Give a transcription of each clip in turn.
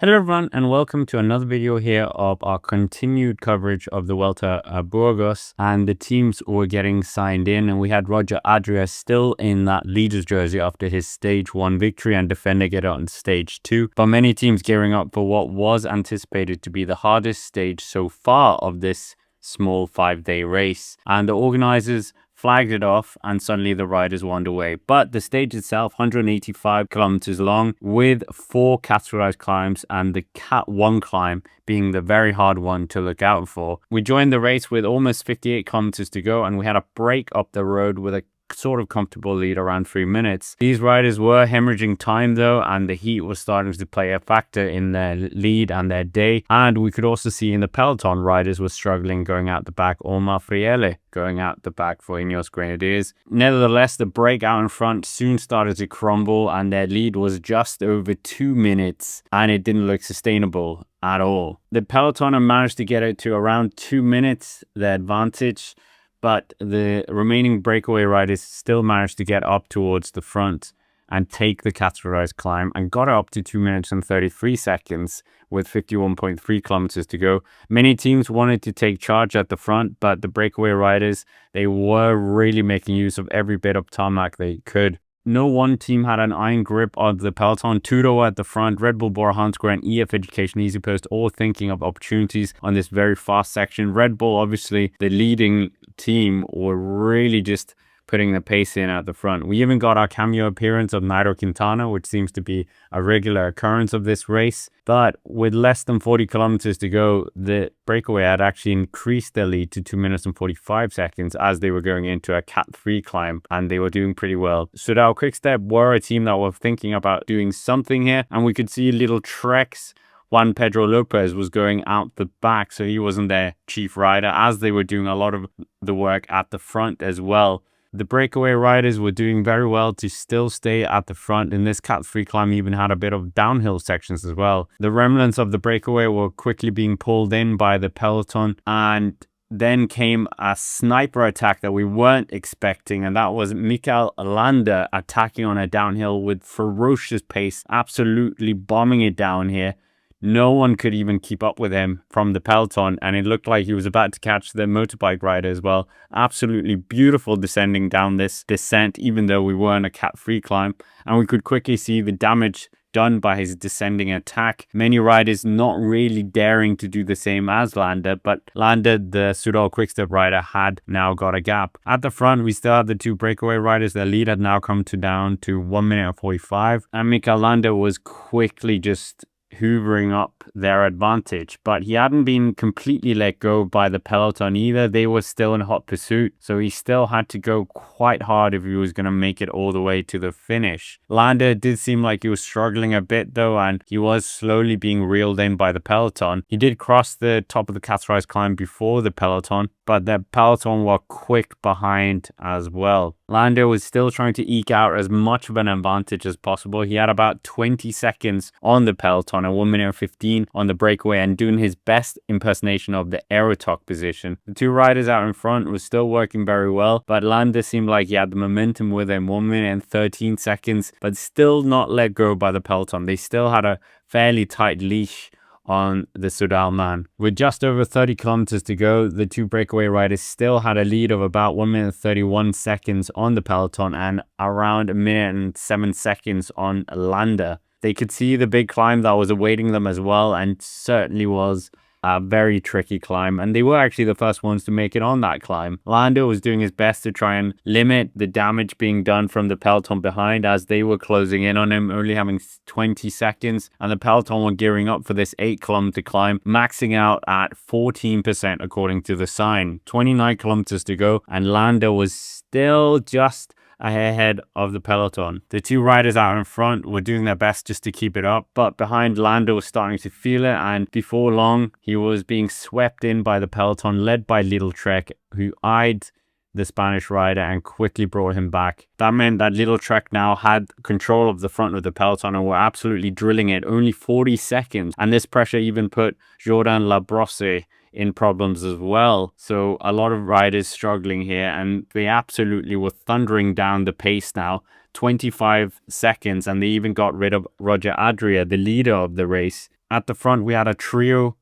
Hello everyone and welcome to another video here of our continued coverage of the Vuelta Burgos, and the teams were getting signed in, and we had Roger Adria still in that leader's jersey after his stage 1 victory and defending it on stage 2, but many teams gearing up for what was anticipated to be the hardest stage so far of this small 5-day race, and the organizers flagged it off and suddenly the riders were underway. But the stage itself, 185 kilometers long with 4 categorized climbs, and the Cat 1 climb being the very hard one to look out for. We joined the race with almost 58 kilometers to go, and we had a break up the road with a sort of comfortable lead around 3 minutes. These riders were hemorrhaging time though, and the heat was starting to play a factor in their lead and their day. And we could also see in the Peloton, riders were struggling going out the back. Omar Friele going out the back for Ineos Grenadiers. Nevertheless, the break out in front soon started to crumble, and their lead was just over 2 minutes, and it didn't look sustainable at all. The Peloton managed to get it to around 2 minutes, their advantage, but the remaining breakaway riders still managed to get up towards the front and take the categorized climb, and got it up to 2 minutes and 33 seconds with 51.3 kilometers to go. Many teams wanted to take charge at the front, but the breakaway riders, they were really making use of every bit of tarmac they could. No one team had an iron grip on the Peloton. Toro at the front, Red Bull, Bora Hansgrohe, and EF Education Easy Post all thinking of opportunities on this very fast section. Red Bull, obviously the leading team, were really just putting the pace in at the front. We even got our cameo appearance of Nairo Quintana, which seems to be a regular occurrence of this race. But with less than 40 kilometers to go, the breakaway had actually increased their lead to 2 minutes and 45 seconds as they were going into a Cat 3 climb, and they were doing pretty well. Soudal Quickstep were a team that were thinking about doing something here, and we could see little treks. Juan Pedro Lopez was going out the back, so he wasn't their chief rider, as they were doing a lot of the work at the front as well. The breakaway riders were doing very well to still stay at the front, and this Cat 3 climb even had a bit of downhill sections as well. The remnants of the breakaway were quickly being pulled in by the Peloton, and then came a sniper attack that we weren't expecting, and that was Mikel Landa attacking on a downhill with ferocious pace, absolutely bombing it down here. No one could even keep up with him from the Peloton, and it looked like he was about to catch the motorbike rider as well. Absolutely beautiful descending down this descent, even though we were in a Cat 3 climb, and we could quickly see the damage done by his descending attack. Many riders not really daring to do the same as Landa, but Landa, the Soudal Quickstep rider, had now got a gap. At the front, we still had the 2 breakaway riders. Their lead had now come down to 1 minute and 45, and Mikel Landa was quickly just hoovering up their advantage, but he hadn't been completely let go by the Peloton either. They were still in hot pursuit, so he still had to go quite hard if he was going to make it all the way to the finish. Landa did seem like he was struggling a bit though, and he was slowly being reeled in by the Peloton. He did cross the top of the categorized climb before the Peloton, but the Peloton were quick behind as well. Landa was still trying to eke out as much of an advantage as possible. He had about 20 seconds on the Peloton and 1 minute and 15 on the breakaway, and doing his best impersonation of the aerotalk position. The 2 riders out in front were still working very well, but Landa seemed like he had the momentum with him, 1 minute and 13 seconds, but still not let go by the Peloton. They still had a fairly tight leash on the Soudal man. With just over 30 kilometers to go, the 2 breakaway riders still had a lead of about 1 minute 31 seconds on the Peloton and around 1 minute and 7 seconds on Landa. They could see the big climb that was awaiting them as well, and certainly was a very tricky climb, and they were actually the first ones to make it on that climb. Landa was doing his best to try and limit the damage being done from the Peloton behind, as they were closing in on him, only having 20 seconds, and the Peloton were gearing up for this 8-kilometer climb, maxing out at 14% according to the sign. 29 kilometers to go, and Landa was still just ahead of the Peloton. The 2 riders out in front were doing their best just to keep it up, but behind, Landa was starting to feel it, and before long he was being swept in by the Peloton, led by Little Trek, who eyed the Spanish rider and quickly brought him back. That meant that Little Trek now had control of the front of the Peloton and were absolutely drilling it, only 40 seconds, and this pressure even put Jordan Labrosse in problems as well. So a lot of riders struggling here, and they absolutely were thundering down the pace now. 25 seconds, and they even got rid of Roger Adria, the leader of the race, at the front, we had a trio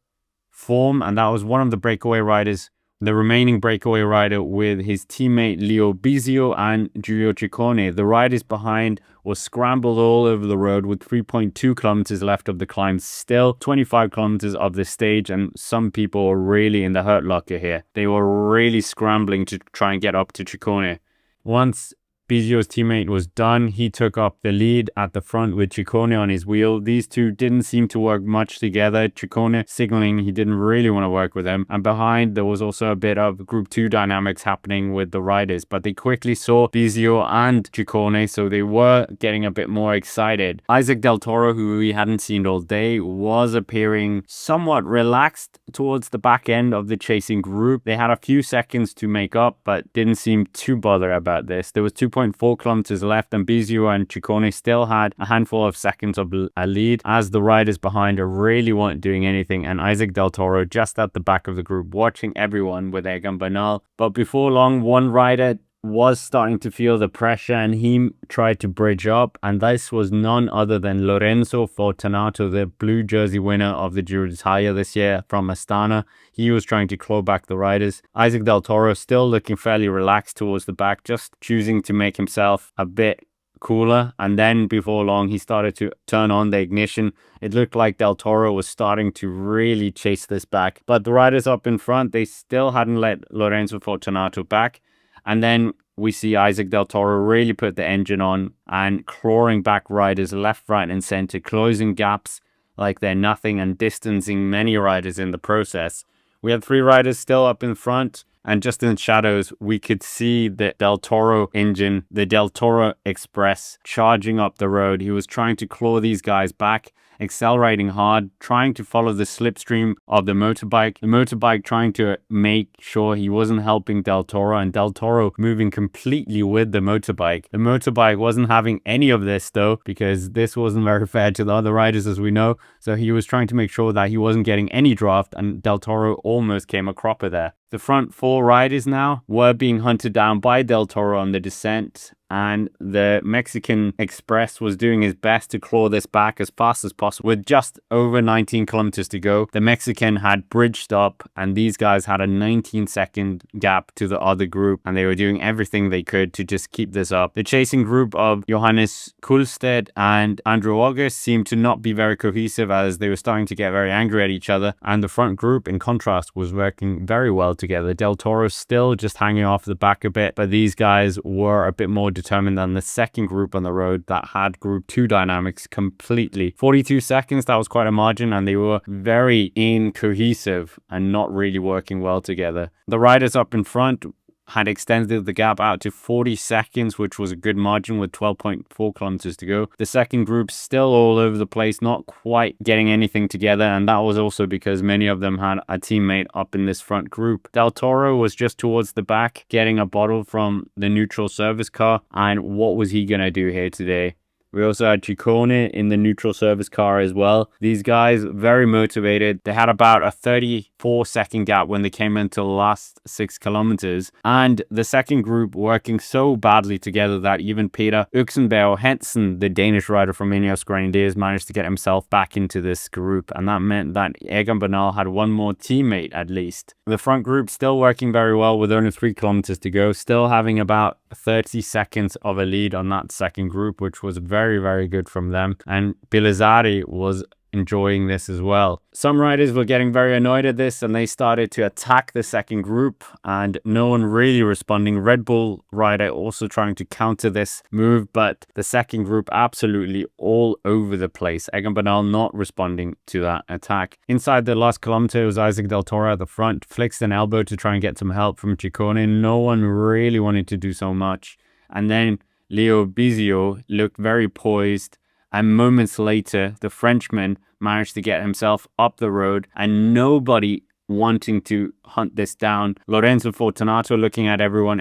form, and that was one of the breakaway riders, the remaining breakaway rider, with his teammate Leo Bizio and Giulio Ciccone. The riders behind were scrambled all over the road with 3.2 kilometers left of the climb, still 25 kilometers of the stage, and some people were really in the hurt locker here. They were really scrambling to try and get up to Ciccone. Once Bizio's teammate was done, he took up the lead at the front with Ciccone on his wheel. These two didn't seem to work much together. Ciccone signaling he didn't really want to work with him. And behind, there was also a bit of Group 2 dynamics happening with the riders. But they quickly saw Bizio and Ciccone, so they were getting a bit more excited. Isaac Del Toro, who we hadn't seen all day, was appearing somewhat relaxed towards the back end of the chasing group. They had a few seconds to make up, but didn't seem too bothered about this. There was 2.4 kilometers left, and Bizio and Ciccone still had a handful of seconds of a lead, as the riders behind really weren't doing anything, and Isaac Del Toro just at the back of the group watching everyone with Egan Bernal. But before long, one rider was starting to feel the pressure, and he tried to bridge up, and this was none other than Lorenzo Fortunato, the blue jersey winner of the Giro d'Italia this year from Astana. He was trying to claw back the riders. Isaac Del Toro still looking fairly relaxed towards the back, just choosing to make himself a bit cooler, and then before long he started to turn on the ignition. It looked like Del Toro was starting to really chase this back, but the riders up in front, they still hadn't let Lorenzo Fortunato back. And then we see Isaac Del Toro really put the engine on and clawing back riders left, right, and center, closing gaps like they're nothing and distancing many riders in the process. We had 3 riders still up in front, and just in the shadows, we could see the Del Toro engine, the Del Toro Express, charging up the road. He was trying to claw these guys back, accelerating hard, trying to follow the slipstream of the motorbike trying to make sure he wasn't helping Del Toro, and Del Toro moving completely with the motorbike. The motorbike wasn't having any of this though, because this wasn't very fair to the other riders, as we know, so he was trying to make sure that he wasn't getting any draft, and Del Toro almost came a cropper there. The front 4 riders now were being hunted down by Del Toro on the descent, and the Mexican Express was doing his best to claw this back as fast as possible. With just over 19 kilometers to go, the Mexican had bridged up, and these guys had a 19-second gap to the other group, and they were doing everything they could to just keep this up. The chasing group of Johannes Kulsted and Andrew August seemed to not be very cohesive, as they were starting to get very angry at each other, and the front group, in contrast, was working very well together. Del Toro still just hanging off the back a bit, but these guys were a bit more determined than the second group on the road that had Group 2 dynamics completely. 42 seconds, that was quite a margin, and they were very incohesive and not really working well together. The riders up in front had extended the gap out to 40 seconds, which was a good margin with 12.4 kilometers to go. The second group still all over the place, not quite getting anything together, and that was also because many of them had a teammate up in this front group. Del Toro was just towards the back, getting a bottle from the neutral service car, and what was he gonna do here today? We also had Ciccone in the neutral service car as well. These guys, very motivated. They had about a 34-second gap when they came into the last 6 kilometers. And the second group working so badly together that even Peter Uxenberg Hensen, the Danish rider from Ineos Grenadiers, managed to get himself back into this group. And that meant that Egan Bernal had one more teammate at least. The front group still working very well with only 3 kilometers to go. Still having about 30 seconds of a lead on that second group, which was very good from them, and Bilazari was enjoying this as well. Some riders were getting very annoyed at this, and they started to attack the second group, and no one really responding. Red Bull rider also trying to counter this move, but the second group absolutely all over the place. Egan Bernal not responding to that attack. Inside the last kilometer, it was Isaac Del Toro at the front, flexed an elbow to try and get some help from Ciccone. No one really wanted to do so much, and then Leo Bizio looked very poised, and moments later, the Frenchman managed to get himself up the road, and nobody wanting to hunt this down. Lorenzo Fortunato looking at everyone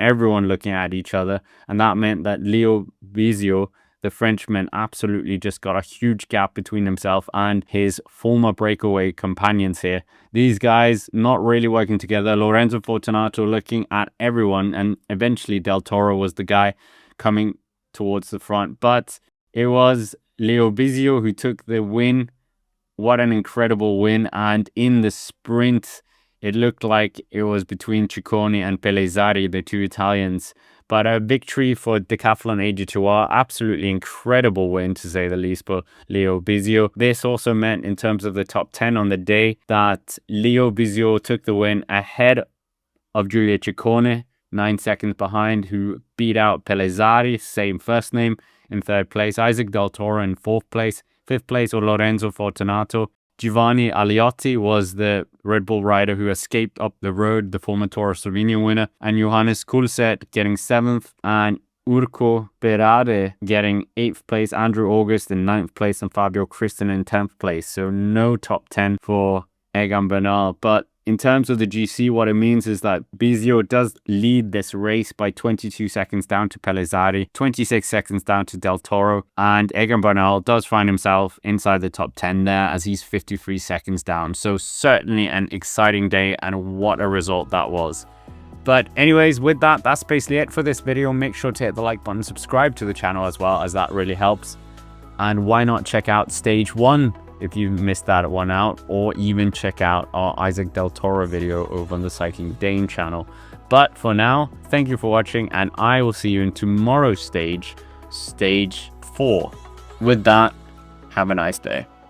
looking at each other, and that meant that Leo Bizio, the Frenchman, absolutely just got a huge gap between himself and his former breakaway companions here. These guys not really working together. Lorenzo Fortunato looking at everyone, and eventually Del Toro was the guy coming towards the front, but it was Leo Bizio who took the win what an incredible win. And in the sprint, it looked like it was between Ciccone and Pellizzari, the two Italians. But a victory for Decathlon AG2R, absolutely incredible win to say the least for Leo Bisio. This also meant in terms of the top 10 on the day that Leo Bisio took the win ahead of Giulio Ciccone, 9 seconds behind, who beat out Pellizzari, same first name, in third place. Isaac Del Toro in fourth place. Fifth place was Lorenzo Fortunato. Giovanni Aliotti was the Red Bull rider who escaped up the road, the former Toro Slovenia winner, and Johannes Kulset getting 7th, and Urko Berade getting 8th place, Andrew August in 9th place, and Fabio Christen in 10th place. So no top 10 for Egan Bernal. But in terms of the GC, what it means is that Bisio does lead this race by 22 seconds down to Pellizzari, 26 seconds down to Del Toro, and Egan Bernal does find himself inside the top 10 there as he's 53 seconds down. So certainly an exciting day, and what a result that was. But anyways, with that, that's basically it for this video. Make sure to hit the like button, subscribe to the channel as well, as that really helps. And why not check out stage 1 if you missed that one out, or even check out our Isaac Del Toro video over on the Cycling Dane channel. But for now, thank you for watching, and I will see you in tomorrow's stage 4. With that, have a nice day.